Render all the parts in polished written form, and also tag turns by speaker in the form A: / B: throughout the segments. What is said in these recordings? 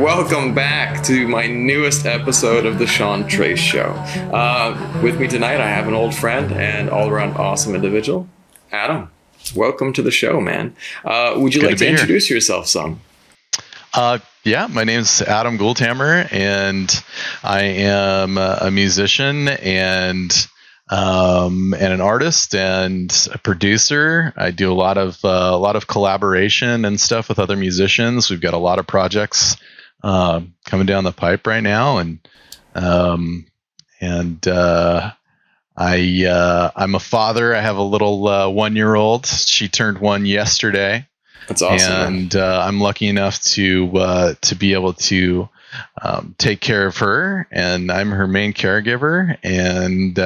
A: welcome back to my newest episode of the Sean Trace Show. With me tonight, I have an old friend and all-around awesome individual, Adam. Welcome to the show, man. Would you like to introduce yourself some?
B: Yeah, my name's Adam Guldhammer, and I am a musician and an artist and a producer. I do a lot of collaboration and stuff with other musicians. We've got a lot of projects coming down the pipe right now, and I'm a father. I have a little 1-year-old. She turned 1 yesterday.
A: That's awesome.
B: And I'm lucky enough to be able to take care of her, and I'm her main caregiver, and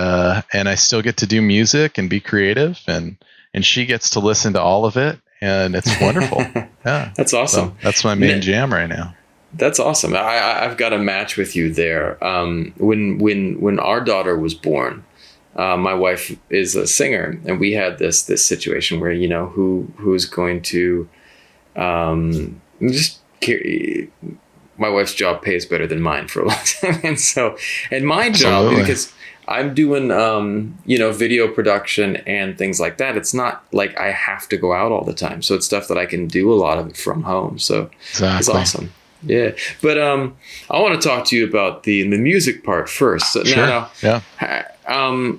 B: I still get to do music and be creative, and she gets to listen to all of it, and it's wonderful. Yeah,
A: that's awesome.
B: So that's my main jam right now.
A: That's awesome. I've got a match with you there. When our daughter was born, my wife is a singer, and we had this situation where, who's going to just carry. My wife's job pays better than mine for a long time, and my job, because I'm doing video production and things like that. It's not like I have to go out all the time, so it's stuff that I can do a lot of it from home. So It's awesome. Yeah, but I want to talk to you about the music part first. So
B: sure. Yeah.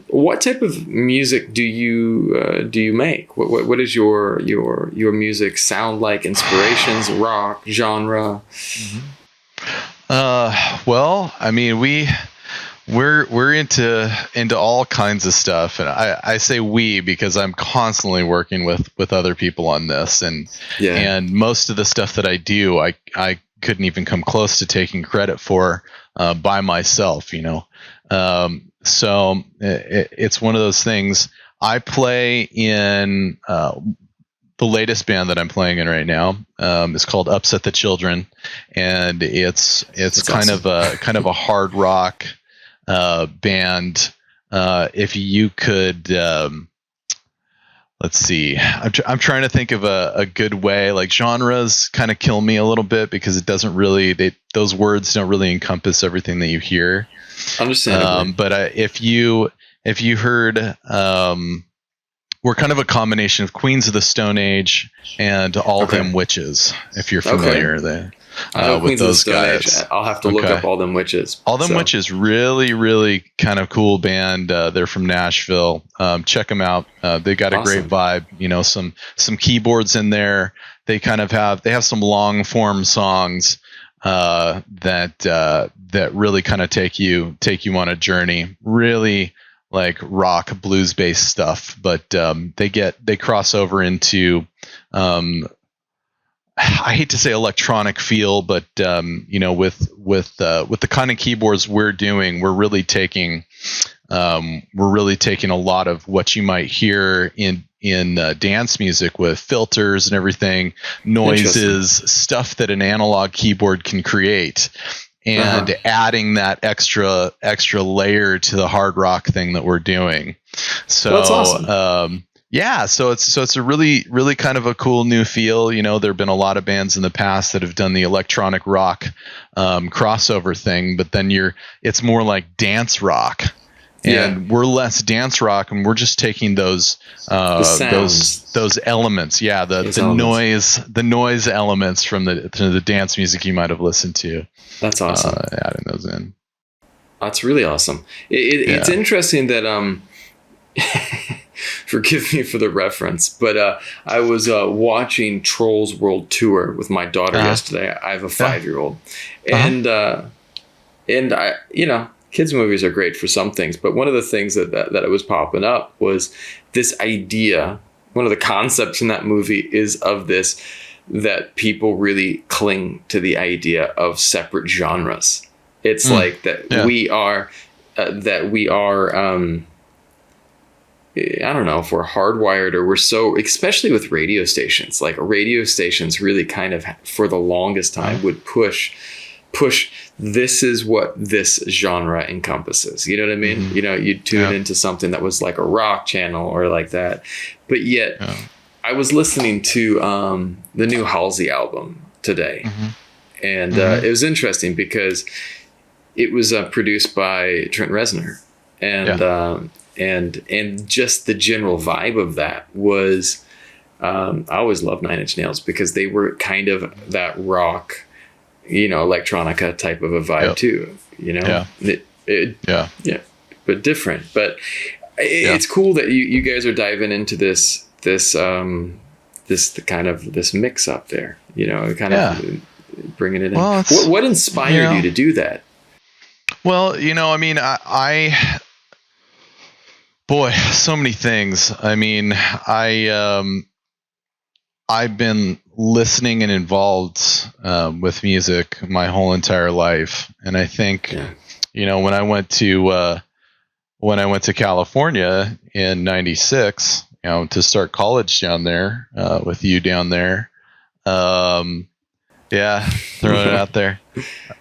A: What type of music do you make? What is your music sound like? Inspirations, rock, genre?
B: Mm-hmm. Well, I mean, we're into all kinds of stuff, and I say we because I'm constantly working with other people on this, and most of the stuff that I do, I couldn't even come close to taking credit for by myself, so it's one of those things. I play in the latest band that I'm playing in right now. Is called Upset the Children, and it's kind of a hard rock band. If you could, let's see. I'm trying to think of a good way. Like, genres kind of kill me a little bit because it doesn't really. Those words don't really encompass everything that you hear.
A: Understandably.
B: But if you heard, we're kind of a combination of Queens of the Stone Age and All Them Witches. If you're familiar,
A: I know
B: with
A: Queens
B: those
A: of the Stone
B: guys.
A: Age. I'll have to look up All Them Witches.
B: All Them Witches, really, really kind of cool band. They're from Nashville. Check them out. They got a great vibe. Some keyboards in there. They kind of have some long form songs that really kind of take you on a journey. Really like rock blues based stuff, but they cross over into I hate to say electronic feel, but with the kind of keyboards we're doing, we're really taking a lot of what you might hear in dance music with filters and everything, noises, stuff that an analog keyboard can create, and adding that extra layer to the hard rock thing that we're doing. So
A: that's awesome.
B: So it's a really, really kind of a cool new feel. There have been a lot of bands in the past that have done the electronic rock crossover thing, but then it's more like dance rock. And we're less dance rock, and we're just taking those those elements, the noise elements from the dance music you might have listened to.
A: That's awesome.
B: Adding those in.
A: That's really awesome. It's interesting that forgive me for the reference, but I was watching Trolls World Tour with my daughter yesterday. I have a 5-year-old, and I kids movies are great for some things, but one of the things that was popping up was this idea. One of the concepts in that movie is of this, that people really cling to the idea of separate genres. It's like that we are I don't know if we're hardwired or we're so, especially with radio stations, like radio stations really kind of for the longest time would push this is what this genre encompasses. You know what I mean? Mm-hmm. You'd tune into something that was like a rock channel or like that. But yet I was listening to the new Halsey album today. Mm-hmm. And it was interesting because it was produced by Trent Reznor, and just the general vibe of that was, I always loved Nine Inch Nails because they were kind of that rock, electronica type of a vibe too, but different. But it's cool that you guys are diving into this kind of this mix up there, of bringing it in. Well, what inspired you to do that?
B: Well, boy, so many things. I mean, I've been listening and involved with music my whole entire life, and I think, when I went to California in '96, to start college down there with you down there. Throwing it out there.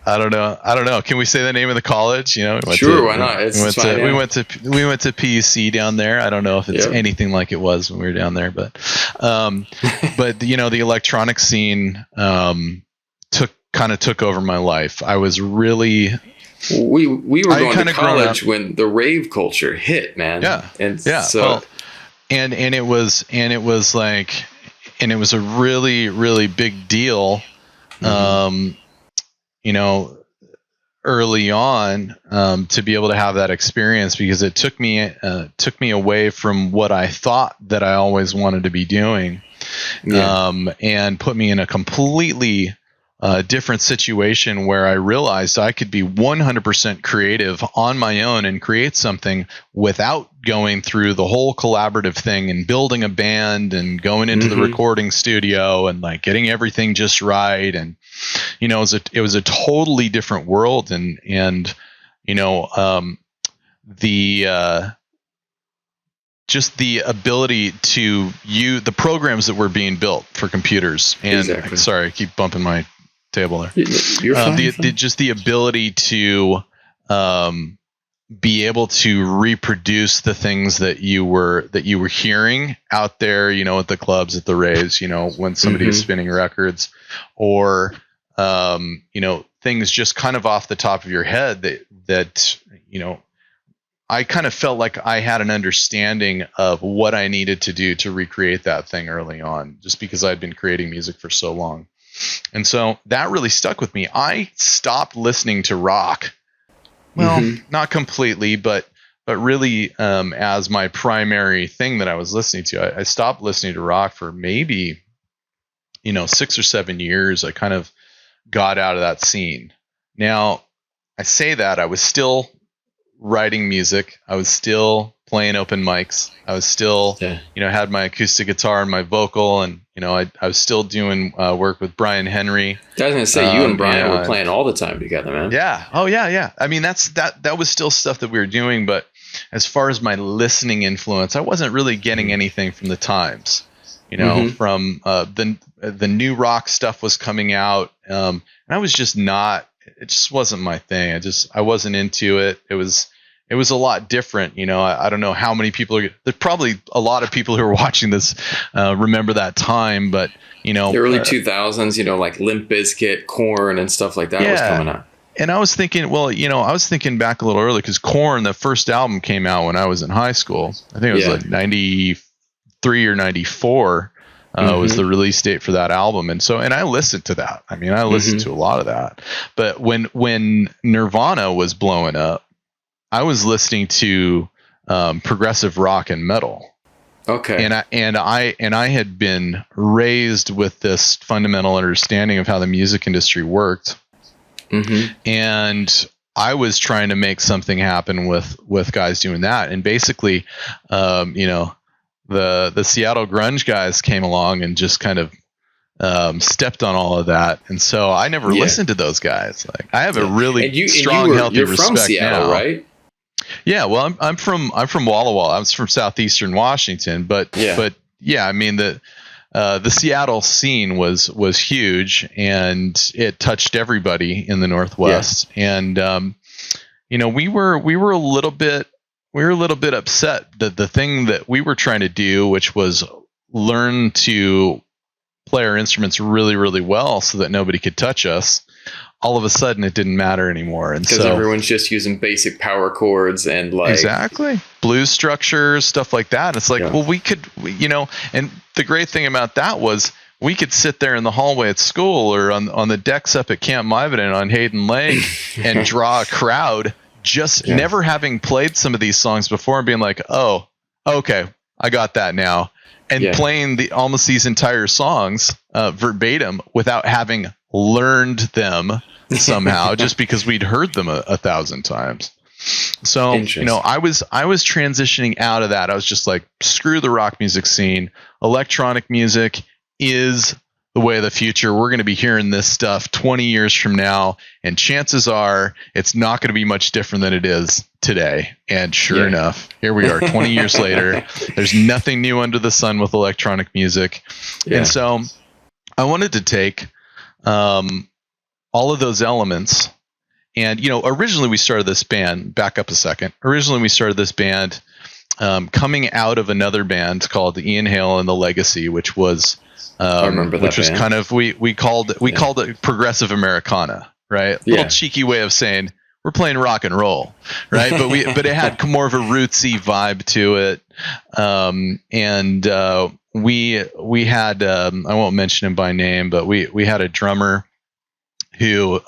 B: I don't know. Can we say the name of the college?
A: Sure, why not?
B: We went to PUC down there. I don't know if it's anything like it was when we were down there, but the electronic scene took over my life. I was really
A: we were going to college when the rave culture hit, man. And it was a really, really big deal. Early on, to be able to have that experience, because it took me away from what I thought that I always wanted to be doing, and put me in a completely different situation where I realized I could be 100% creative on my own and create something without going through the whole collaborative thing and building a band and going into the recording studio and like getting everything just right. And, it was a totally different world. And just the ability to use the programs that were being built for computers. And sorry, I keep bumping my table there. You're fine.
B: Just the ability to be able to reproduce the things that you were hearing out there, at the clubs, at the raves, when somebody is spinning records, or things just kind of off the top of your head that I kind of felt like I had an understanding of what I needed to do to recreate that thing early on, just because I'd been creating music for so long. And so that really stuck with me. I stopped listening to rock. Well, not completely, but really as my primary thing that I was listening to. I stopped listening to rock for maybe, 6 or 7 years. I kind of got out of that scene. Now, I say that I was still writing music. I was still playing open mics. I was still, had my acoustic guitar and my vocal, and I was still doing work with Brian Henry.
A: I was gonna say you and Brian were playing all the time together, man.
B: Yeah. Oh yeah. I mean, that was still stuff that we were doing, but as far as my listening influence, I wasn't really getting anything from the times. From the new rock stuff was coming out, and I was just not. It just wasn't my thing. I wasn't into it. It was a lot different. I don't know how many people there's probably a lot of people who are watching this remember that time, but the
A: early 2000s, like Limp Bizkit, Korn, and stuff like that was coming out.
B: And I was thinking, I was thinking back a little early, because Korn, the first album, came out when I was in high school. I think it was like 93 or 94 was the release date for that album. And I listened to that. I mean, I listened to a lot of that. But when Nirvana was blowing up, I was listening to progressive rock and metal.
A: Okay.
B: And I had been raised with this fundamental understanding of how the music industry worked. And I was trying to make something happen with guys doing that. And basically, the Seattle grunge guys came along and just kind of stepped on all of that. And so I never listened to those guys. Like, I have a really strong, healthy
A: you're
B: respect
A: from Seattle,
B: now.
A: Right?
B: Yeah. Well, I'm from Walla Walla. I was from southeastern Washington, but I mean, the Seattle scene was huge, and it touched everybody in the Northwest. And we were a little bit upset that the thing that we were trying to do, which was learn to play our instruments really, really well so that nobody could touch us, all of a sudden it didn't matter anymore. And
A: because
B: so
A: everyone's just using basic power chords and like
B: exactly blues structures, stuff like that. It's like, well, we could, and the great thing about that was we could sit there in the hallway at school or on the decks up at Camp Mivenden on Hayden Lake and draw a crowd, just never having played some of these songs before and being like, oh, okay, I got that now. And playing almost these entire songs verbatim without having learned them somehow, just because we'd heard them a thousand times. So, I was transitioning out of that. I was just like, screw the rock music scene. Electronic music is the way of the future. We're going to be hearing this stuff 20 years from now, and chances are it's not going to be much different than it is today. And sure enough, here we are 20 years later. There's nothing new under the sun with electronic music. And so I wanted to take all of those elements. And, originally we started this band, back up a second. Originally we started this band coming out of another band called Ian Hale and the Legacy, which was
A: I remember that,
B: which was kind of we called it progressive Americana, right? Little cheeky way of saying we're playing rock and roll, right? But it had more of a rootsy vibe to it, and we had I won't mention him by name, but we had a drummer who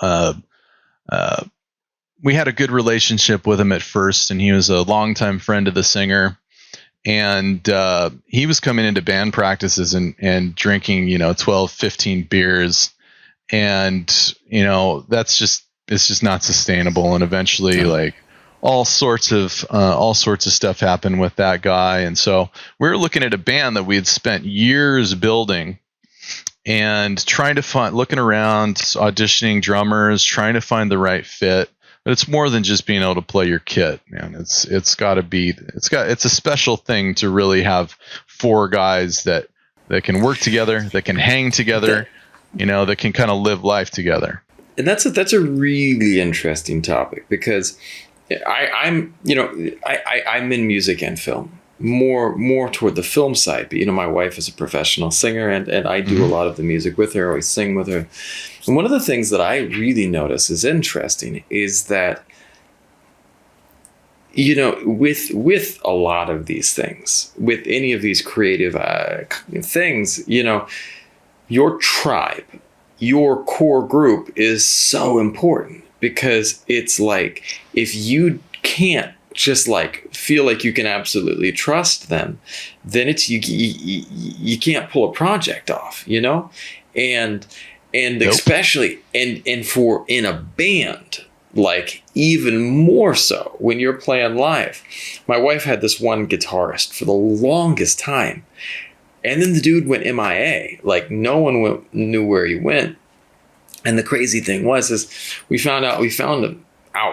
B: we had a good relationship with him at first, and he was a longtime friend of the singer. And he was coming into band practices and drinking, 12, 15 beers. And, it's just not sustainable. And eventually, like, all sorts of stuff happened with that guy. And so we were looking at a band that we had spent years building and trying to looking around, auditioning drummers, trying to find the right fit. But it's more than just being able to play your kit, man. It's a special thing to really have four guys that can work together, that can hang together, that can kind of live life together.
A: And that's a really interesting topic, because I'm in music and film, more toward the film side. But my wife is a professional singer, and I do a lot of the music with her. I always sing with her. And one of the things that I really notice is interesting is that, with a lot of these things, with any of these creative things, your tribe, your core group is so important, because it's like, if you can't just like feel like you can absolutely trust them, then it's you can't pull a project off, and nope. Especially and for in a band, like even more so when you're playing live. My wife had this one guitarist for the longest time, and then the dude went MIA. Like, no one knew where he went. And the crazy thing is we found out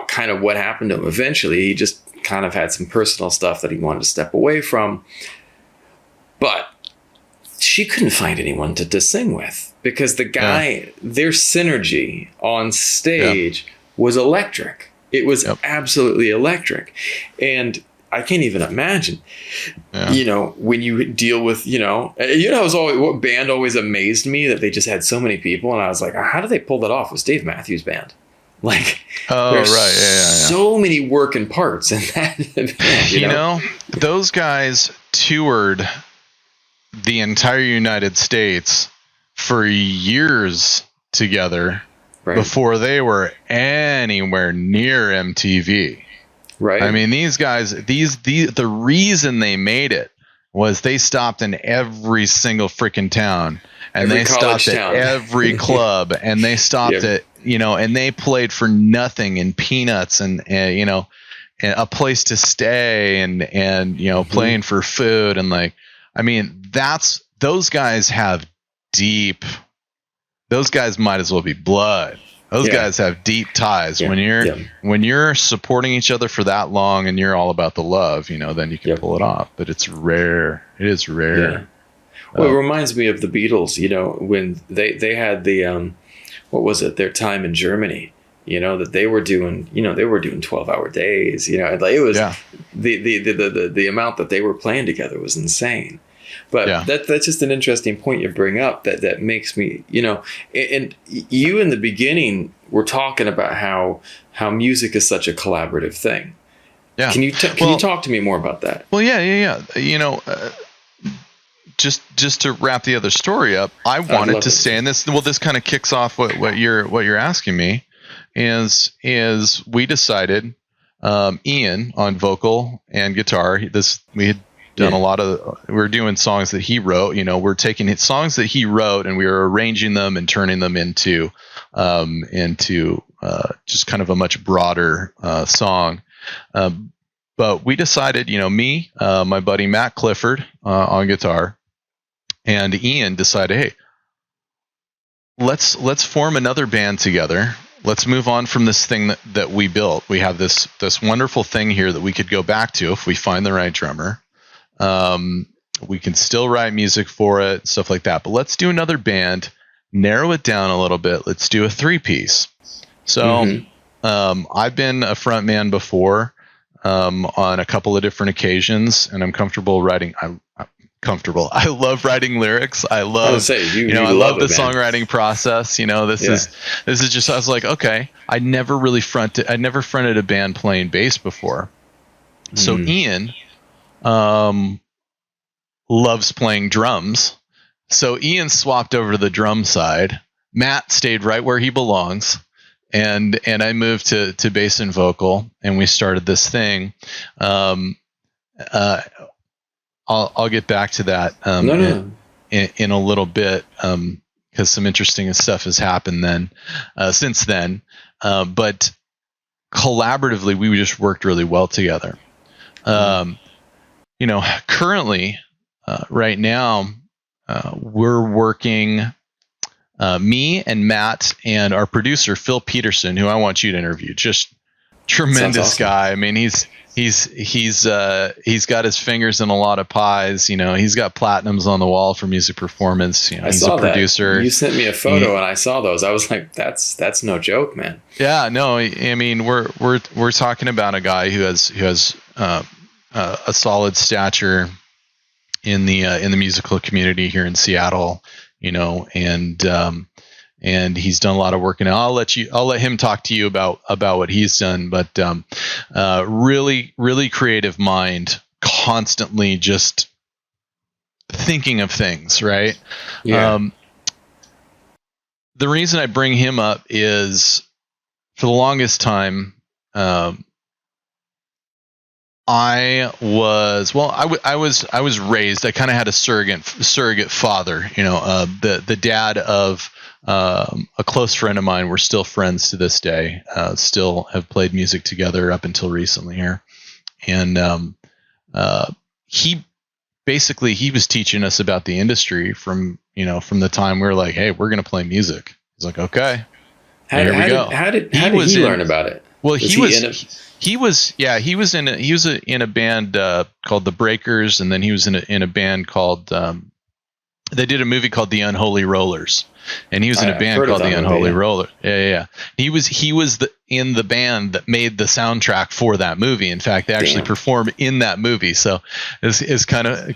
A: kind of what happened to him eventually. He just kind of had some personal stuff that he wanted to step away from, but she couldn't find anyone to sing with, because the guy, their synergy on stage was electric. It was absolutely electric. And I can't even imagine, when you deal with, what band always amazed me, that they just had so many people. And I was like, how do they pull that off? It was Dave Matthews Band. Like, there's so many working parts in that band,
B: those guys toured the entire United States for years together before they were anywhere near MTV.
A: Right.
B: I mean, these guys, the reason they made it was they stopped in every single freaking town, and they stopped at every club, and they stopped at, and they played for nothing and peanuts and a place to stay and playing for food. And like, I mean, those guys might as well be blood. Those guys have deep ties. When you're supporting each other for that long and you're all about the love, then you can pull it off. But it's rare. It is rare.
A: Yeah. Well, it reminds me of the Beatles, when they had the, what was it, their time in Germany, that they were doing 12-hour days, it was the amount that they were playing together was insane. But
B: Yeah.
A: that's just an interesting point you bring up that makes me, and you in the beginning were talking about how music is such a collaborative thing.
B: Yeah.
A: Can you talk to me more about that?
B: Well, yeah. Just to wrap the other story up, I wanted to say, and this kind of kicks off what you're asking me, is we decided, Ian on vocal and guitar. We had done a lot of, we were doing songs that he wrote. We're taking songs that he wrote and we were arranging them and turning them into just kind of a much broader song. But we decided, me, my buddy Matt Clifford on guitar, and Ian decided, hey, let's form another band together. Let's move on from this thing that we built. We have this wonderful thing here that we could go back to if we find the right drummer. We can still write music for it, stuff like that. But let's do another band, narrow it down a little bit. Let's do a 3-piece. So I've been a front man before on a couple of different occasions, and I'm comfortable writing. I love writing lyrics. I love, I love the songwriting process. This is just, I was like, okay, I never fronted a band playing bass before. So Ian, loves playing drums. So Ian swapped over to the drum side. Matt stayed right where he belongs. And I moved to bass and vocal, and we started this thing. I'll get back to that in a little bit, because some interesting stuff has happened since then. But collaboratively, we just worked really well together. Currently, right now, we're working, me and Matt and our producer Phil Peterson, who I want you to interview. Just tremendous guy. I mean, he's got his fingers in a lot of pies. He's got platinums on the wall for music performance. He's a producer.
A: That. You sent me a photo and I saw those. I was like, that's no joke, man.
B: Yeah, no, I mean, we're talking about a guy who has a solid stature in the musical community here in Seattle. And he's done a lot of work, and I'll let him talk to you about what he's done. But really, really creative mind, constantly just thinking of things, right?
A: Yeah.
B: The reason I bring him up is, for the longest time, I was raised. I kind of had a surrogate father. The dad of a close friend of mine. We're still friends to this day. Still have played music together up until recently here. And he was teaching us about the industry from the time we were like, hey, we're going to play music. He's like, okay, here we go.
A: How did he learn about it?
B: Well, he was in a band called The Breakers, and then he was in a band called they did a movie called The Unholy Rollers, and he was in a band called The Unholy Rollers. Yeah. He was in the band that made the soundtrack for that movie. In fact, they actually performed in that movie. So it's kind of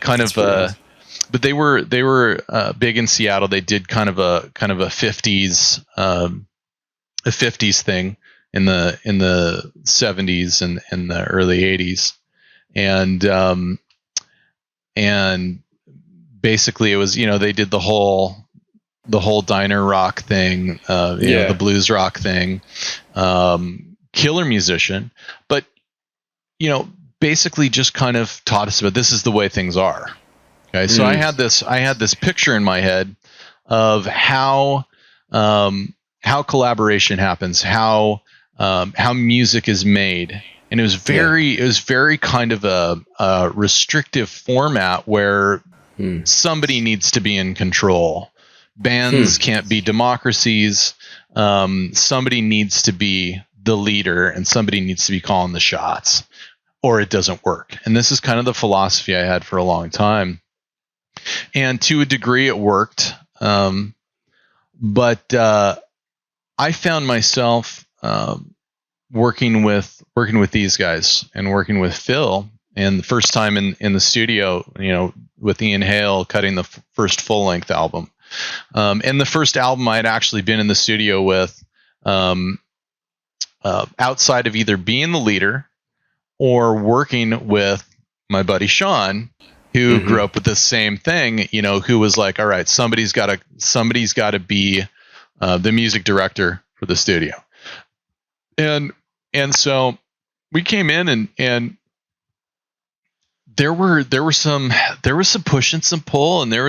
B: but they were big in Seattle. They did kind of a 50s thing in the 70s and in the early 80s, and basically it was, they did the whole diner rock thing, the blues rock thing, killer musician, but basically just kind of taught us about, this is the way things are. Okay, so I had this picture in my head of how collaboration happens, how music is made, and it was very kind of a restrictive format where somebody needs to be in control. Bands can't be democracies. Somebody needs to be the leader, and somebody needs to be calling the shots, or it doesn't work. And this is kind of the philosophy I had for a long time. And to a degree, it worked. But I found myself working with these guys and working with Phil and the first time in the studio, with Ian Hale cutting the first full length album. And the first album I had actually been in the studio with, outside of either being the leader or working with my buddy Sean, who grew up with the same thing, who was like, all right, somebody's got to be the music director for the studio. And so we came in and there was some push and some pull, and there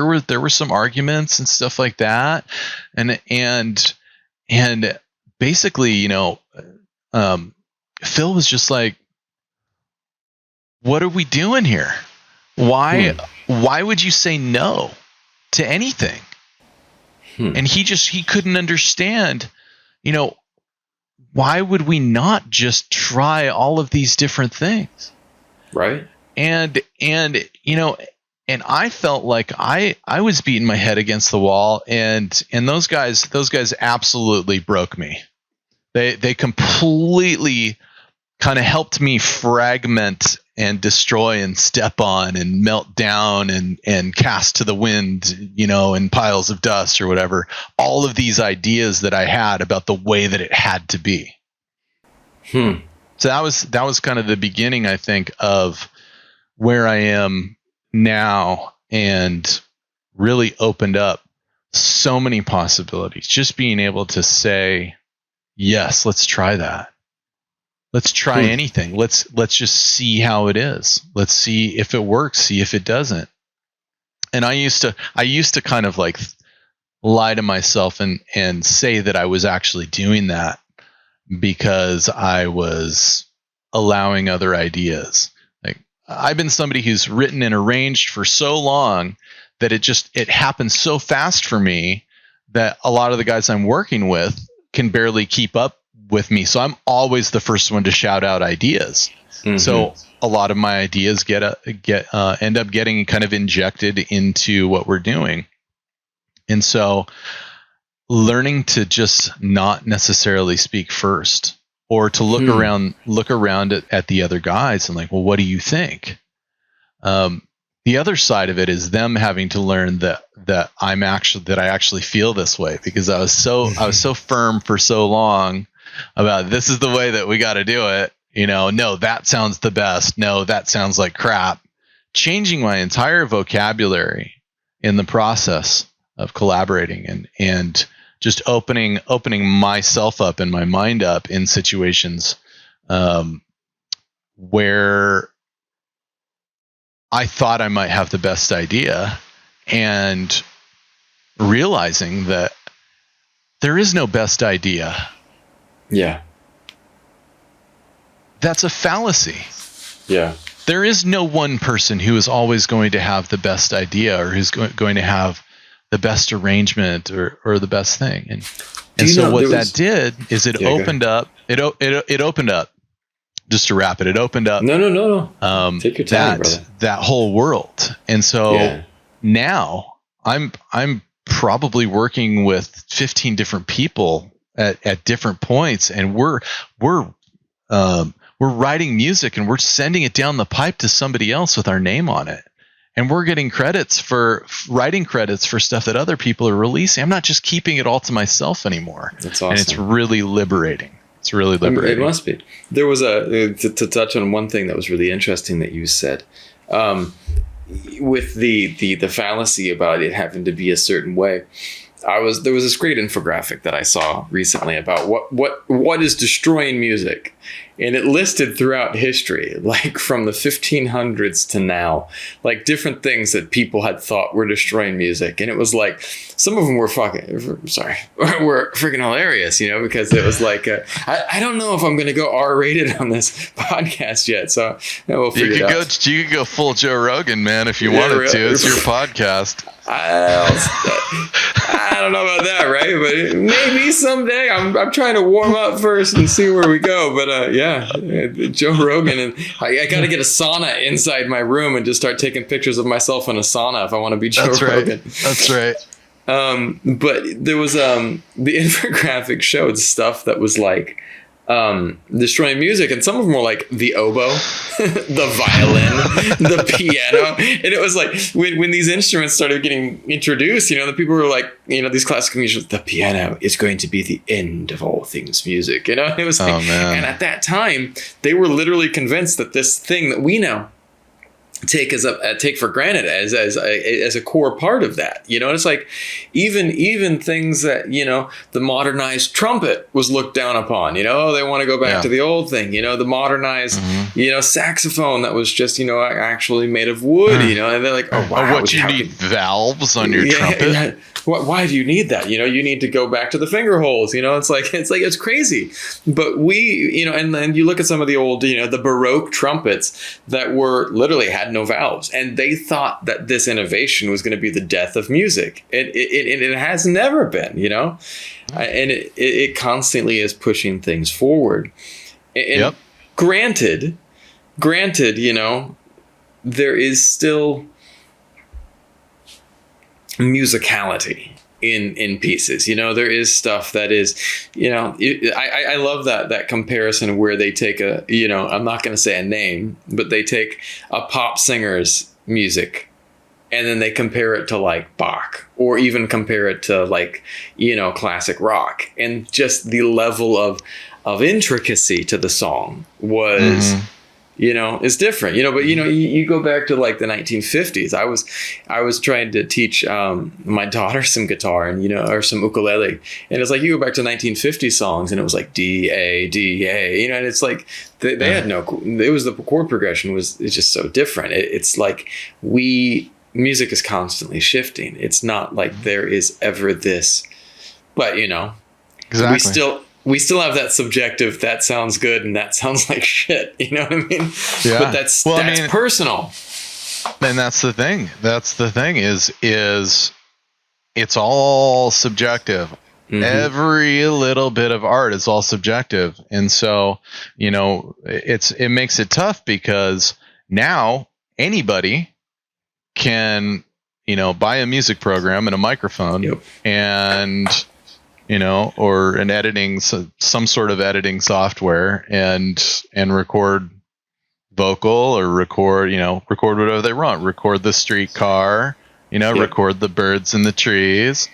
B: were some arguments and stuff like that. And basically, Phil was just like, what are we doing here? Why would you say no to anything? And he couldn't understand, why would we not just try all of these different things?
A: Right.
B: And I felt like I was beating my head against the wall, and those guys absolutely broke me. They completely kind of helped me fragment and destroy and step on and melt down and cast to the wind, in piles of dust or whatever, all of these ideas that I had about the way that it had to be. So that was kind of the beginning, I think, of where I am now, and really opened up so many possibilities. Just being able to say, yes, let's try that. Let's try anything. Let's just see how it is. Let's see if it works, see if it doesn't. And I used to kind of like lie to myself and say that I was actually doing that because I was allowing other ideas. Like, I've been somebody who's written and arranged for so long that it happens so fast for me that a lot of the guys I'm working with can barely keep up with me. So I'm always the first one to shout out ideas. So a lot of my ideas end up getting kind of injected into what we're doing. And so learning to just not necessarily speak first, or to look around at the other guys and like, well, what do you think? The other side of it is them having to learn that I actually feel this way, because I was so firm for so long about this is the way that we got to do it. No, that sounds the best. No, that sounds like crap. Changing my entire vocabulary in the process of collaborating and just opening myself up and my mind up in situations where I thought I might have the best idea, and realizing that there is no best idea.
A: Yeah.
B: That's a fallacy.
A: Yeah.
B: There is no one person who is always going to have the best idea, or who's going to have the best arrangement or the best thing. And so what that did is it opened up. It opened up. Just to wrap it, it opened up.
A: No. Take your time, brother.
B: That whole world. And so now I'm probably working with 15 different people at different points, and we're writing music and we're sending it down the pipe to somebody else with our name on it. And we're getting writing credits for stuff that other people are releasing. I'm not just keeping it all to myself anymore. That's awesome. And it's really liberating. It's really liberating.
A: It must be. There was to touch on one thing that was really interesting that you said, with the fallacy about it having to be a certain way. There was this great infographic that I saw recently about what is destroying music, and it listed throughout history, like from the 1500s to now, like different things that people had thought were destroying music. And it was like, some of them were were freaking hilarious, because it was like, I don't know if I'm going to go R-rated on this podcast yet. So we'll figure it out.
B: You could go full Joe Rogan, man, if you wanted to. It's your podcast.
A: I don't know about that, right? But maybe someday. I'm trying to warm up first and see where we go. But Joe Rogan, and I got to get a sauna inside my room and just start taking pictures of myself in a sauna if I want to be Joe Rogan.
B: That's right.
A: But there was the infographic showed stuff that was like destroying music, and some of them were like the oboe, the violin, the piano, and it was like when these instruments started getting introduced, the people were like, these classical musicians, the piano is going to be the end of all things music, and it was like, and at that time they were literally convinced that this thing that we now take for granted as a core part of that, and it's like even things that the modernized trumpet was looked down upon, they want to go back to the old thing, the modernized saxophone that was just actually made of wood, and they're like, oh wow,
B: what you need valves on your trumpet?
A: Yeah. Why do you need that? You need to go back to the finger holes. It's crazy. But we, and then you look at some of the old, the Baroque trumpets that were literally had no valves, and they thought that this innovation was going to be the death of music. It has never been, and it constantly is pushing things forward. And granted, there is still musicality in pieces, there is stuff that is, I love that comparison where they take I'm not going to say a name, but they take a pop singer's music and then they compare it to like Bach, or even compare it to like, classic rock, and just the level of intricacy to the song was is different, but you go back to like the 1950s. I was trying to teach my daughter some guitar and or some ukulele, and it's like you go back to 1950 songs and it was like D A, and it's like they had no, it was the chord progression it's just so different. It's like music is constantly shifting. It's not like there is ever this, but
B: exactly.
A: We still have that subjective, that sounds good and that sounds like shit. You know what I mean? Yeah. But that's personal.
B: And that's the thing. Is it's all subjective. Mm-hmm. Every little bit of art is all subjective. And so, it makes it tough because now anybody can, buy a music program and a microphone and or some sort of editing software and record vocal or record whatever they want, record the streetcar, record the birds in the trees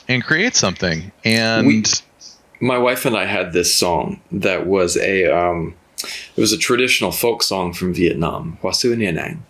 B: and create something. And
A: my wife and I had this song that was it was a traditional folk song from Vietnam, Hoa Su Nha Nang.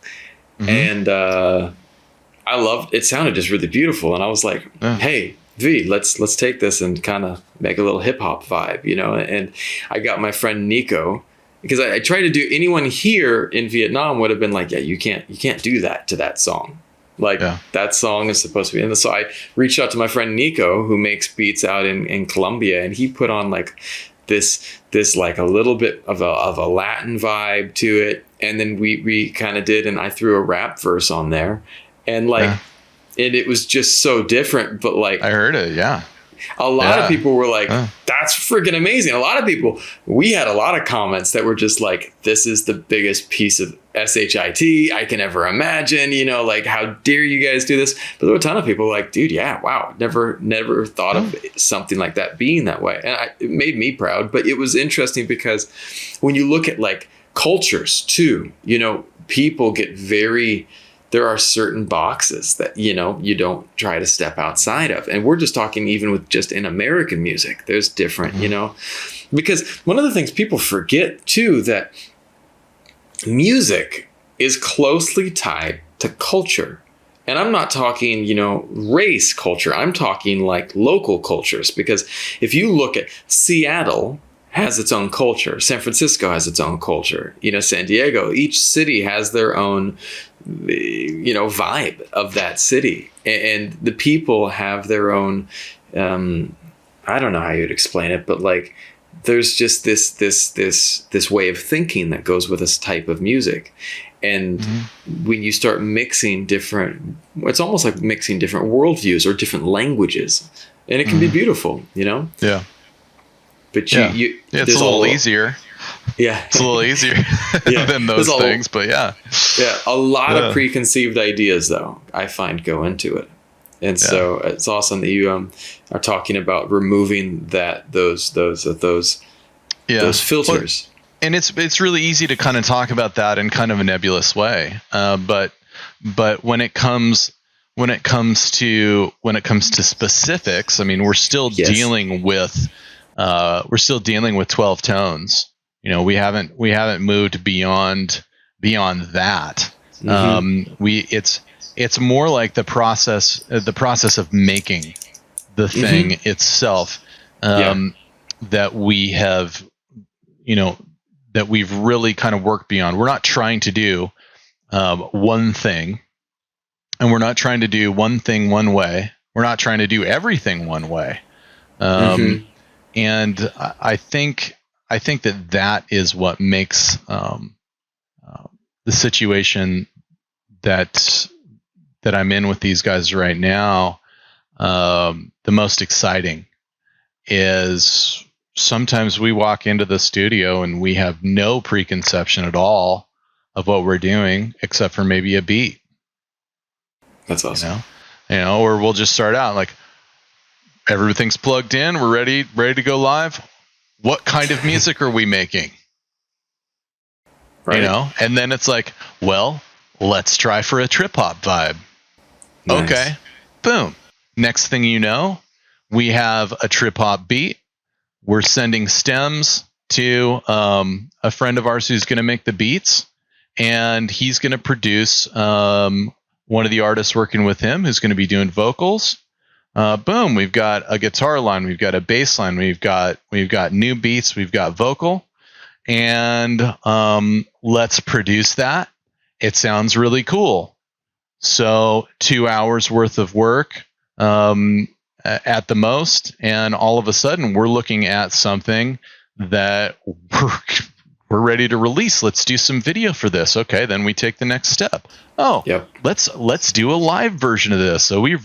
A: And I loved it. It sounded just really beautiful. And I was like, hey, V, let's take this and kind of make a little hip hop vibe, and I got my friend Nico, because I tried to do, anyone here in Vietnam would have been like, yeah, you can't do that to that song. Like that song is supposed to be. And so I reached out to my friend Nico, who makes beats out in Colombia, and he put on like this like a little bit of a Latin vibe to it. And then we kind of did, and I threw a rap verse on there, and like, and it was just so different, but like
B: I heard it,
A: a lot of people were like, that's freaking amazing. A lot of people, we had a lot of comments that were just like, this is the biggest piece of shit I can ever imagine, like, how dare you guys do this? But there were a ton of people like, dude, wow, never thought of something like that being that way. And it made me proud. But it was interesting because when you look at like cultures too, people get there are certain boxes that, you don't try to step outside of. And we're just talking even with just in American music, there's different, because one of the things people forget too, that music is closely tied to culture. And I'm not talking, race culture. I'm talking like local cultures, because if you look at Seattle, has its own culture. San Francisco has its own culture. San Diego, each city has their own, vibe of that city. And the people have their own, I don't know how you'd explain it, but like, there's just this way of thinking that goes with this type of music. And when you start mixing it's almost like mixing different worldviews or different languages, and it can be beautiful,
B: Yeah.
A: But it's
B: a little easier.
A: Yeah.
B: It's a little easier than those things, but yeah. Yeah.
A: A lot of preconceived ideas, though, I find go into it. And so it's awesome that you are talking about removing those those filters.
B: And it's really easy to kind of talk about that in kind of a nebulous way. But when it comes to specifics, I mean, we're still dealing with 12 tones. You know, we haven't moved beyond that. It's more like the process of making the thing itself, that we have, you know, that we've really kind of worked beyond. We're not trying to do one thing, and we're not trying to do one thing one way. We're not trying to do everything one way. And I think that is what makes the situation that I'm in with these guys right now the most exciting. Is sometimes we walk into the studio and we have no preconception at all of what we're doing, except for maybe a beat.
A: That's awesome.
B: You know, or we'll just start out like, everything's plugged in, we're ready to go live. What kind of music are we making? Right. You know, and then it's like, well, let's try for a trip hop vibe. Nice. Okay, boom. Next thing you know, we have a trip hop beat. We're sending stems to a friend of ours who's going to make the beats, and he's going to produce one of the artists working with him who's going to be doing vocals. Boom, we've got a guitar line, we've got a bass line, we've got new beats, we've got vocal, and let's produce that. It sounds really cool. So 2 hours worth of work at the most, and all of a sudden we're looking at something that we're ready to release. Let's do some video for this. Okay, then we take the next step. Oh, yep. Let's do a live version of this. So we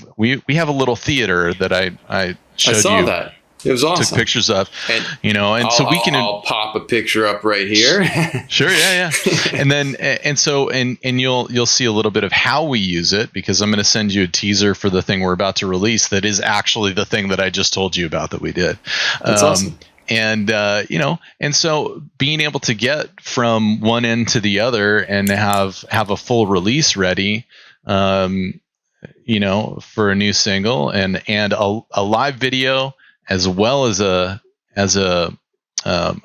B: have a little theater that I showed you. I saw
A: that. It was awesome.
B: Took pictures of, and I'll
A: pop a picture up right here.
B: Sure, yeah. and you'll see a little bit of how we use it, because I'm going to send you a teaser for the thing we're about to release that is actually the thing that I just told you about that we did.
A: That's awesome.
B: And and so being able to get from one end to the other and have a full release ready, for a new single and a live video, as well as a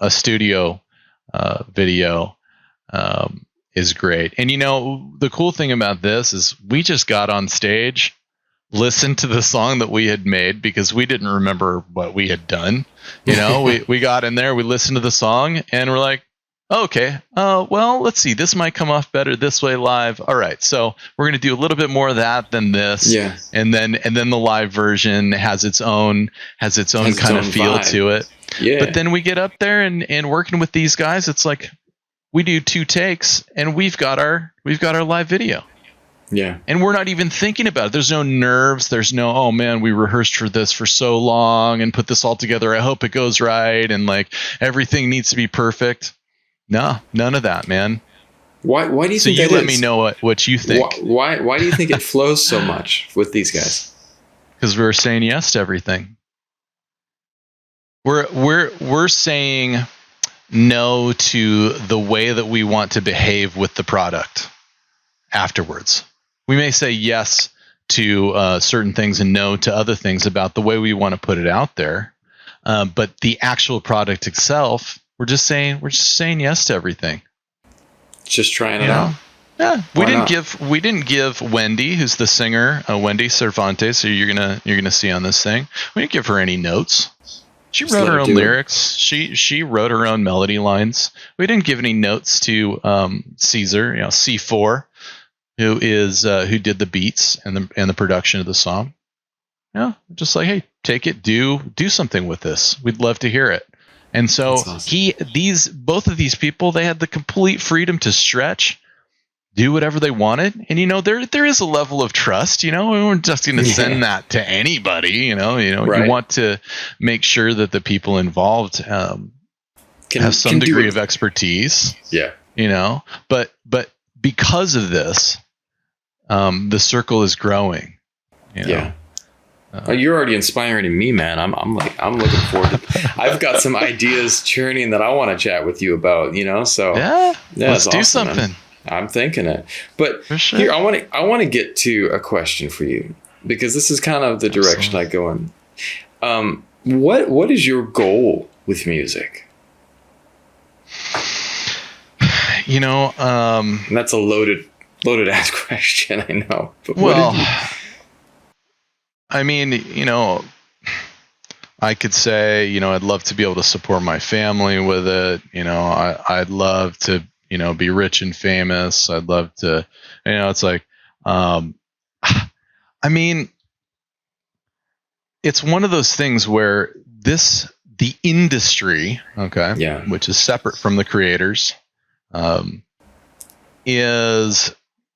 B: studio video, is great. And the cool thing about this is we just got on stage, listened to the song that we had made, because we didn't remember what we had done. We got in there, we listened to the song, and we're like, okay, well, let's see, this might come off better this way live. All right, so we're going to do a little bit more of that than this. Yeah. And then the live version has its own kind of feel vibe to it. Yeah. But then we get up there and working with these guys, it's like we do 2 takes and we've got our live video. Yeah. And we're not even thinking about it. There's no nerves. There's no, oh man, we rehearsed for this for so long and put this all together. I hope it goes right. And like everything needs to be perfect. No, none of that, man.
A: Why do you think
B: that is? So you let me know what you think.
A: Why do you think it flows so much with these guys?
B: Because we're saying yes to everything. We're saying no to the way that we want to behave with the product afterwards. We may say yes to certain things and no to other things about the way we want to put it out there. But the actual product itself, we're just saying yes to everything.
A: Just trying it out.
B: Yeah, we didn't give Wendy, who's the singer, Wendy Cervantes, who you're gonna see on this thing. We didn't give her any notes. She wrote her own lyrics. She wrote her own melody lines. We didn't give any notes to Caesar, C4, who did the beats and the production of the song. Yeah, just like, hey, take it, do something with this. We'd love to hear it. And so awesome. Both of these people, they had the complete freedom to stretch, do whatever they wanted. And there is a level of trust. We weren't just going to send that to anybody. Right. You want to make sure that the people involved have some degree of expertise. Yeah. But because of this, the circle is growing. Yeah.
A: You're already inspiring me, man. I'm looking forward to. I've got some ideas churning that I want to chat with you about. So
B: let's do something. Man.
A: I'm thinking it, but sure. Here I want to get to a question for you, because this is kind of the direction I go in. What is your goal with music? And that's a loaded ass question, I know. But
B: I could say, I'd love to be able to support my family with it. I'd love to, be rich and famous. I'd love to, it's like, it's one of those things where the industry, which is separate from the creators,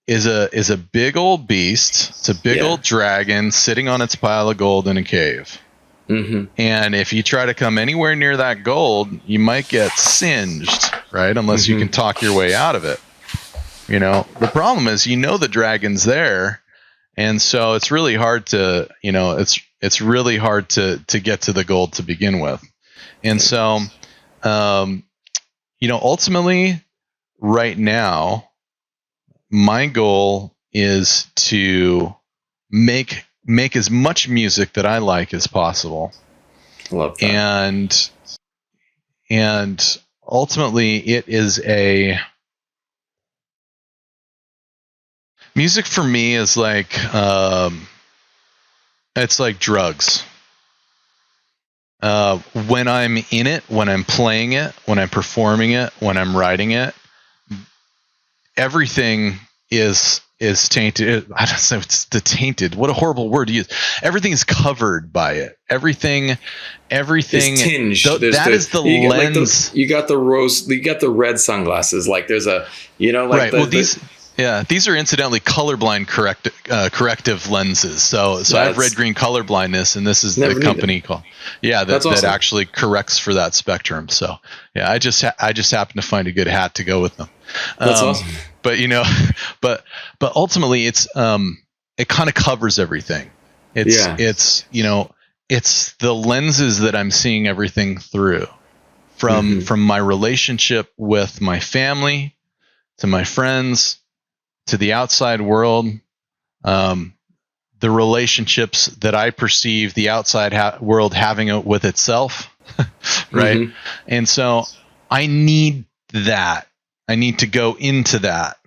B: is a big old beast. It's a big old dragon sitting on its pile of gold in a cave. Mm-hmm. And if you try to come anywhere near that gold, you might get singed, right? Unless you can talk your way out of it. The problem is, the dragon's there, and so it's really hard to, it's really hard to get to the gold to begin with. And so, ultimately, right now, my goal is to make as much music that I like as possible.
A: Love that.
B: And ultimately, it is music for me is like, it's like drugs. When I'm in it, when I'm playing it, when I'm performing it, when I'm writing it, everything is tainted. I don't know. It's the tainted. What a horrible word to use. Everything is covered by it. Everything is
A: tinged.
B: That is the lens.
A: You got the rose. You got the red sunglasses. Like there's a,
B: right. These are incidentally colorblind corrective lenses. So I've read green colorblindness, and this is the company called that actually corrects for that spectrum. So I just happen to find a good hat to go with them.
A: That's awesome.
B: But but ultimately it's it kind of covers everything. It's the lenses that I'm seeing everything through, from my relationship with my family to my friends to the outside world, the relationships that I perceive the outside world having with itself, right? And so I need that. I need to go into that,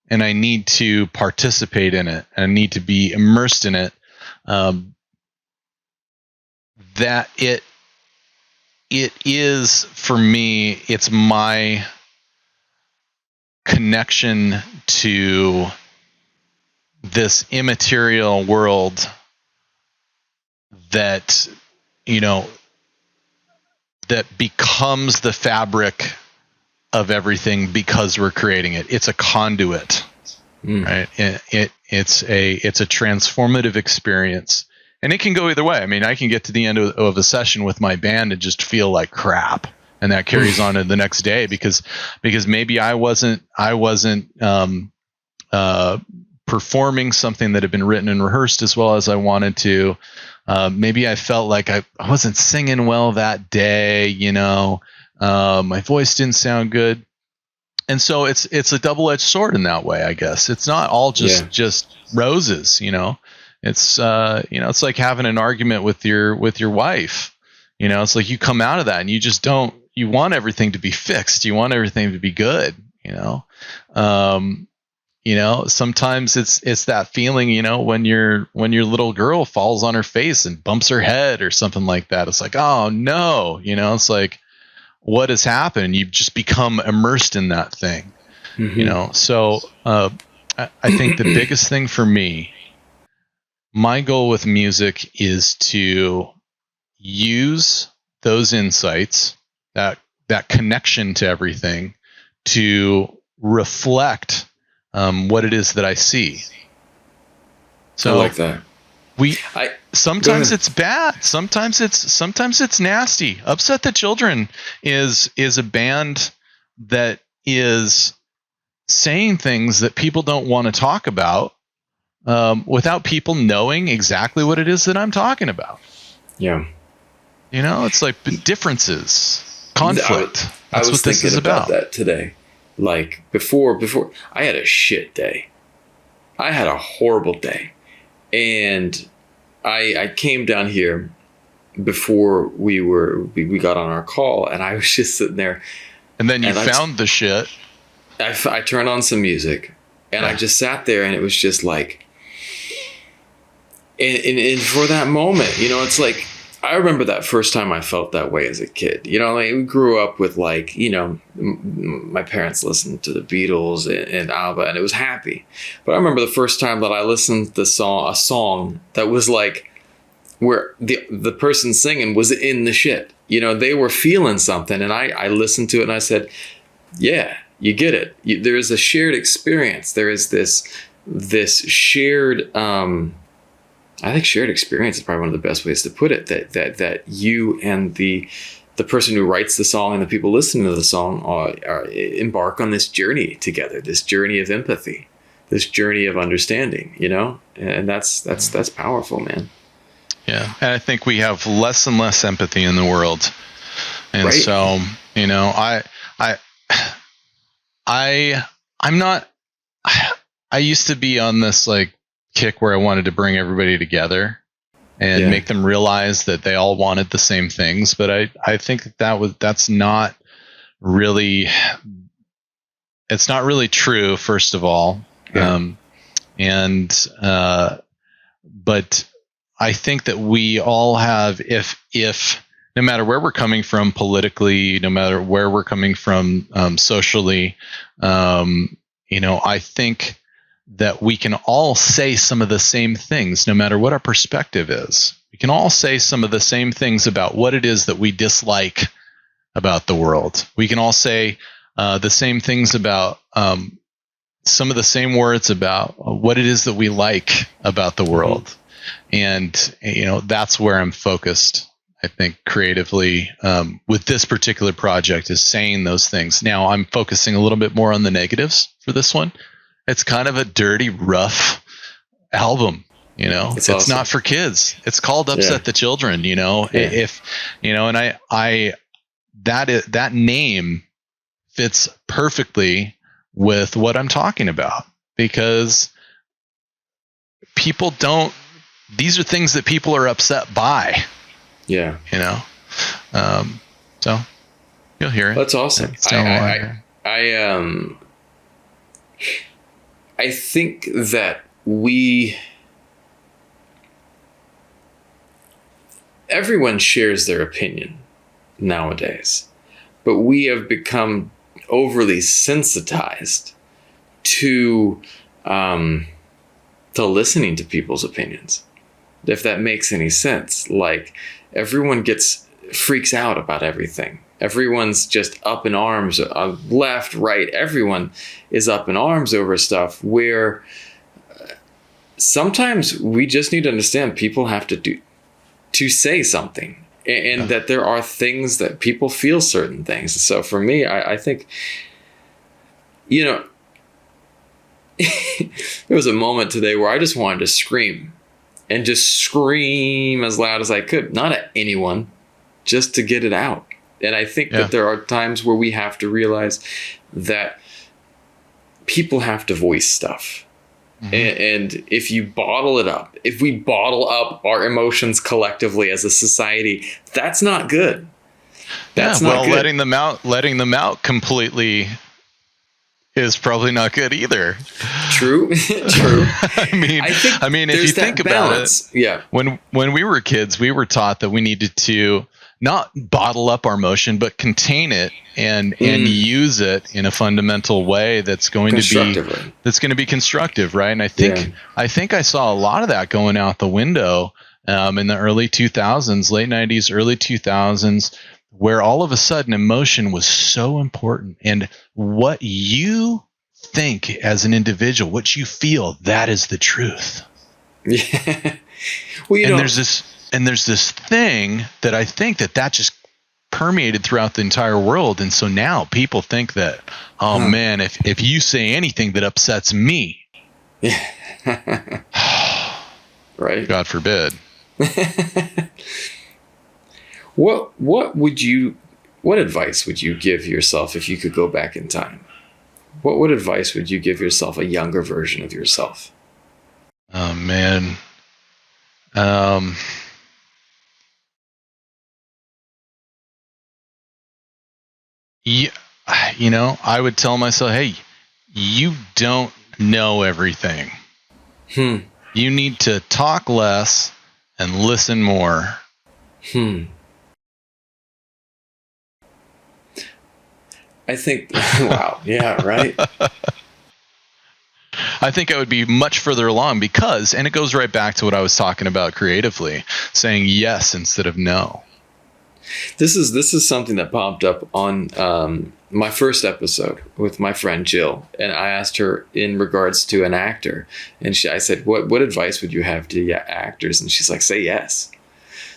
B: and I need to participate in it, and I need to be immersed in it. That it is, for me, it's my connection to this immaterial world that that becomes the fabric of everything because we're creating it. It's a conduit, right? It's a transformative experience, and it can go either way. I mean, I can get to the end of a session with my band and just feel like crap, and that carries on to the next day because maybe I wasn't performing something that had been written and rehearsed as well as I wanted to. Maybe I felt like I wasn't singing well that day, my voice didn't sound good. And so it's a double-edged sword in that way, I guess. It's not all just roses, It's it's like having an argument with your wife. It's like you come out of that and you just don't, you want everything to be fixed. You want everything to be good, sometimes it's that feeling, when your little girl falls on her face and bumps her head or something like that. It's like, oh no, it's like, what has happened? You've just become immersed in that thing, So I think the biggest thing for me, my goal with music is to use those insights, that connection to everything, to reflect what it is that I see. So
A: I like that.
B: Sometimes it's bad. Sometimes it's nasty. Upset the Children is a band that is saying things that people don't want to talk about. without people knowing exactly what it is that I'm talking about.
A: Yeah.
B: You know, it's like differences, conflict. That's what this is about.
A: That today. Like before I had a shit day. I had a horrible day. And I came down here before we got on our call, and I was just sitting there.
B: And then you found the shit.
A: I turned on some music, and I just sat there, and it was just like, and for that moment, you know, it's like, I remember that first time I felt that way as a kid. You know, like we grew up with, like, you know, my parents listened to the Beatles and ABBA, and it was happy. But I remember the first time that I listened to a song that was like, where the person singing was in the shit. You know, they were feeling something, and I listened to it and I said, yeah, you get it. There is a shared experience. There is this shared, I think shared experience is probably one of the best ways to put it, that you and the person who writes the song and the people listening to the song are embark on this journey together, this journey of empathy, this journey of understanding, you know, and that's powerful, man.
B: Yeah. And I think we have less and less empathy in the world. And right. So, you know, I'm not, I used to be on this like kick where I wanted to bring everybody together and make them realize that they all wanted the same things. But I think that's not really, it's not really true, first of all. Yeah. But I think that we all have, if no matter where we're coming from politically, no matter where we're coming from socially, you know, I think that we can all say some of the same things, no matter what our perspective is. We can all say some of the same things about what it is that we dislike about the world. We can all say the same things about some of the same words about what it is that we like about the world. And, you know, that's where I'm focused, I think, creatively with this particular project, is saying those things. Now I'm focusing a little bit more on the negatives for this one. It's kind of a dirty, rough album, you know. It's awesome. Not for kids. It's called Upset the Children, you know. Yeah. If you know, and that name fits perfectly with what I'm talking about, because people don't. These are things that people are upset by. Yeah, you know. So you'll hear it.
A: That's awesome. I think that everyone shares their opinion nowadays, but we have become overly sensitized to listening to people's opinions. If that makes any sense. Like, everyone freaks out about everything. Everyone's just up in arms, left, right. Everyone is up in arms over stuff, where sometimes we just need to understand people have to say something, and that there are things that people feel certain things. So for me, I think, you know, there was a moment today where I just wanted to scream, and just scream as loud as I could, not at anyone, just to get it out. And I think that there are times where we have to realize that people have to voice stuff. Mm-hmm. And if you bottle it up, if we bottle up our emotions collectively as a society, that's not good. That's not good.
B: letting them out completely is probably not good either.
A: True.
B: I mean, if you think about it, when we were kids, we were taught that we needed to not bottle up our emotion, but contain it and use it in a fundamental way that's going to be constructive, right? And I think I saw a lot of that going out the window in the early 2000s, late 90s, early 2000s, where all of a sudden emotion was so important, and what you think as an individual, what you feel, that is the truth.
A: Yeah. Well,
B: there's this thing that I think that just permeated throughout the entire world. And so now people think that, man, if you say anything that upsets me,
A: Yeah. Right.
B: God forbid.
A: What advice would you give yourself if you could go back in time? What advice would you give yourself, a younger version of yourself?
B: Oh man. Um, yeah, I would tell myself, hey, you don't know everything.
A: Hmm.
B: You need to talk less and listen more.
A: I think, wow. Yeah, right.
B: I think I would be much further along because, and it goes right back to what I was talking about creatively, saying yes instead of no.
A: This is something that popped up on my first episode with my friend Jill, and I asked her in regards to an actor, and I said, "What advice would you have to actors?" And she's like, "Say yes.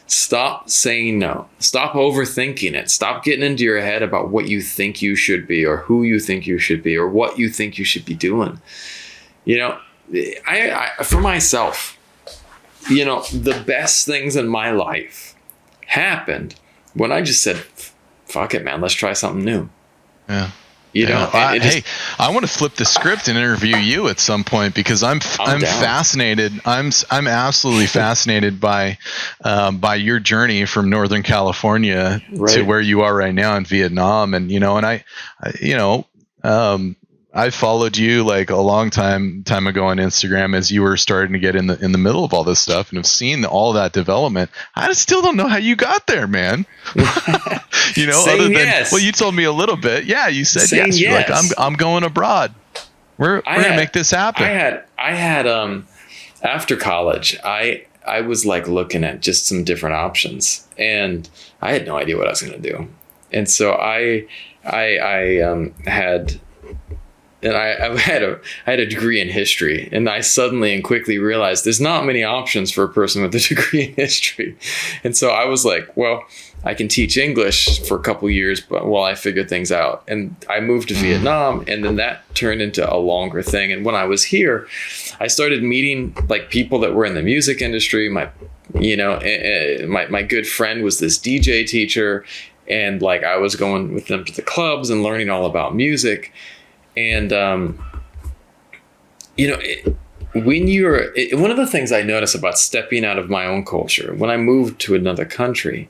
A: Stop saying no. Stop overthinking it. Stop getting into your head about what you think you should be, or who you think you should be, or what you think you should be doing." You know, I for myself, the best things in my life happened when I just said, "Fuck it, man. Let's try something new."
B: Yeah.
A: Hey,
B: I want to flip the script and interview you at some point because I'm fascinated. I'm absolutely fascinated by your journey from Northern California to where you are right now in Vietnam, and I followed you like a long time ago on Instagram as you were starting to get in the middle of all this stuff, and have seen all that development. I still don't know how you got there, man. Other than yes. Well, you told me a little bit. Yeah, you said yes. You're like, I'm going abroad. We're gonna make this happen.
A: I had after college, I was like looking at just some different options, and I had no idea what I was gonna do, and so I had a degree in history, and I suddenly and quickly realized there's not many options for a person with a degree in history. And so I was like, well, I can teach English for a couple years, but while I figure things out. And I moved to Vietnam, and then that turned into a longer thing. And when I was here, I started meeting like people that were in the music industry. My good friend was this DJ teacher, and like I was going with them to the clubs and learning all about music. And, one of the things I noticed about stepping out of my own culture, when I moved to another country,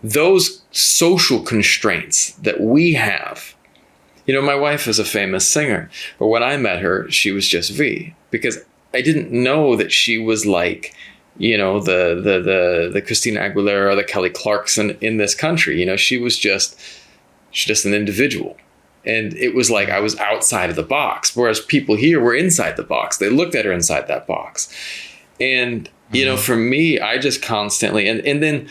A: those social constraints that we have, my wife is a famous singer, but when I met her, she was just V, because I didn't know that she was like, the Christina Aguilera or the Kelly Clarkson in this country. She's just an individual. And it was like I was outside of the box, whereas people here were inside the box. They looked at her inside that box. And, for me, I just constantly, and then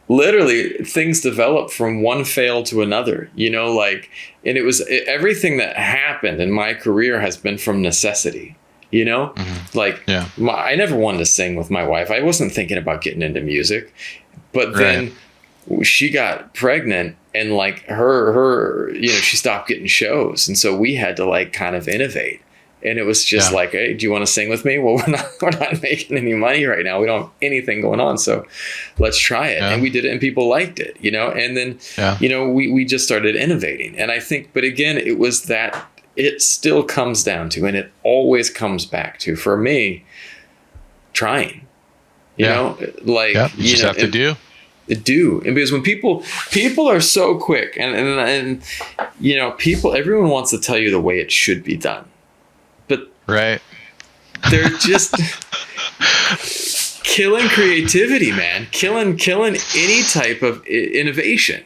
A: literally things developed from one fail to another, and it was everything that happened in my career has been from necessity. I never wanted to sing with my wife. I wasn't thinking about getting into music, but then she got pregnant, and like her, she stopped getting shows. And so we had to like kind of innovate. And it was just like, hey, do you want to sing with me? Well, we're not making any money right now. We don't have anything going on. So let's try it. And we did it, and people liked it, and then, we just started innovating. And I think, but again, it was that it still comes down to, and it always comes back to, for me, trying, you
B: just have to do.
A: And because when people are so quick, and everyone wants to tell you the way it should be done, but they're just killing creativity, man, killing any type of innovation.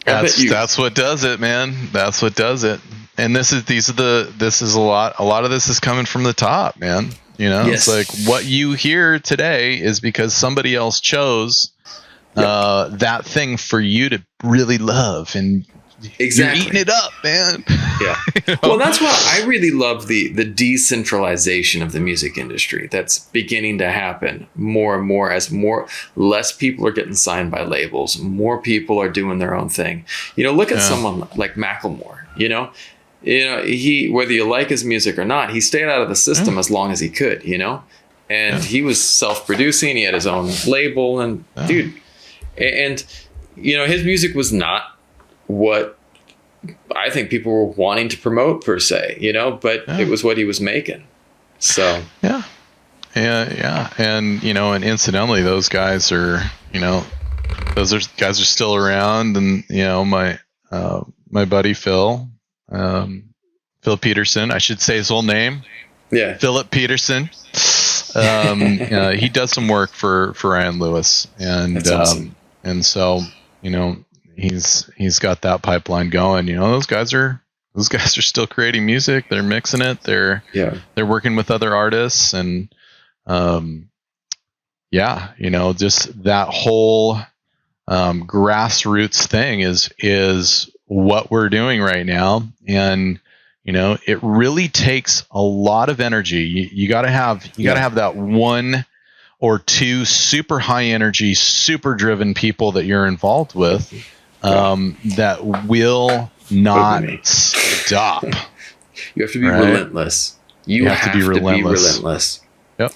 B: That's what does it, man. That's what does it. And this is a lot of this is coming from the top, man. It's like what you hear today is because somebody else chose that thing for you to really love, and you're eating it up, man.
A: Yeah. Well, that's why I really love the decentralization of the music industry that's beginning to happen more and more as less people are getting signed by labels. More people are doing their own thing. Look at someone like Macklemore. He, whether you like his music or not, he stayed out of the system as long as he could, and he was self-producing. He had his own label, and dude, and his music was not what I think people were wanting to promote per se, but it was what he was making. So
B: yeah, and and incidentally, those guys are guys are still around, and my buddy Phil Peterson, I should say his whole name.
A: Yeah.
B: Philip Peterson. He does some work for Ryan Lewis, and
A: that's awesome.
B: And so he's got that pipeline going. Those guys are still creating music. They're mixing it. They're working with other artists, and just that whole grassroots thing is what we're doing right now. And it really takes a lot of energy. You got to have that one or two super high energy, super driven people that you're involved with, that will not stop.
A: You have to be relentless. You have to be relentless.
B: Yep.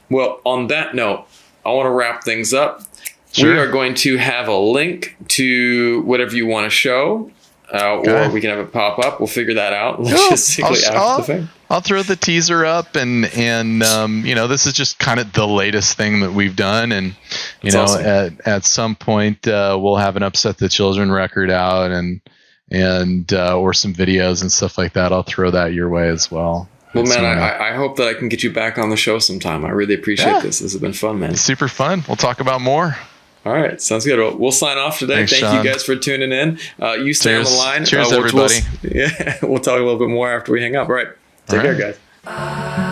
A: Well, on that note, I want to wrap things up.
B: Sure.
A: We are going to have a link to whatever you want to show, or we can have it pop up. We'll figure that out logistically after the thing.
B: I'll throw the teaser up, and this is just kind of the latest thing that we've done, and awesome. at some point we'll have an Upset the Children record out, and or some videos and stuff like that. I'll throw that your way as well.
A: Well, man, I hope that I can get you back on the show sometime. I really appreciate this. This has been fun, man.
B: It's super fun. We'll talk about more.
A: All right. Sounds good. Well, we'll sign off today.
B: Thanks,
A: Thank
B: Sean.
A: you guys for tuning in. You stay on the line.
B: Cheers, everybody.
A: We'll talk a little bit more after we hang up. All right. Take care, guys.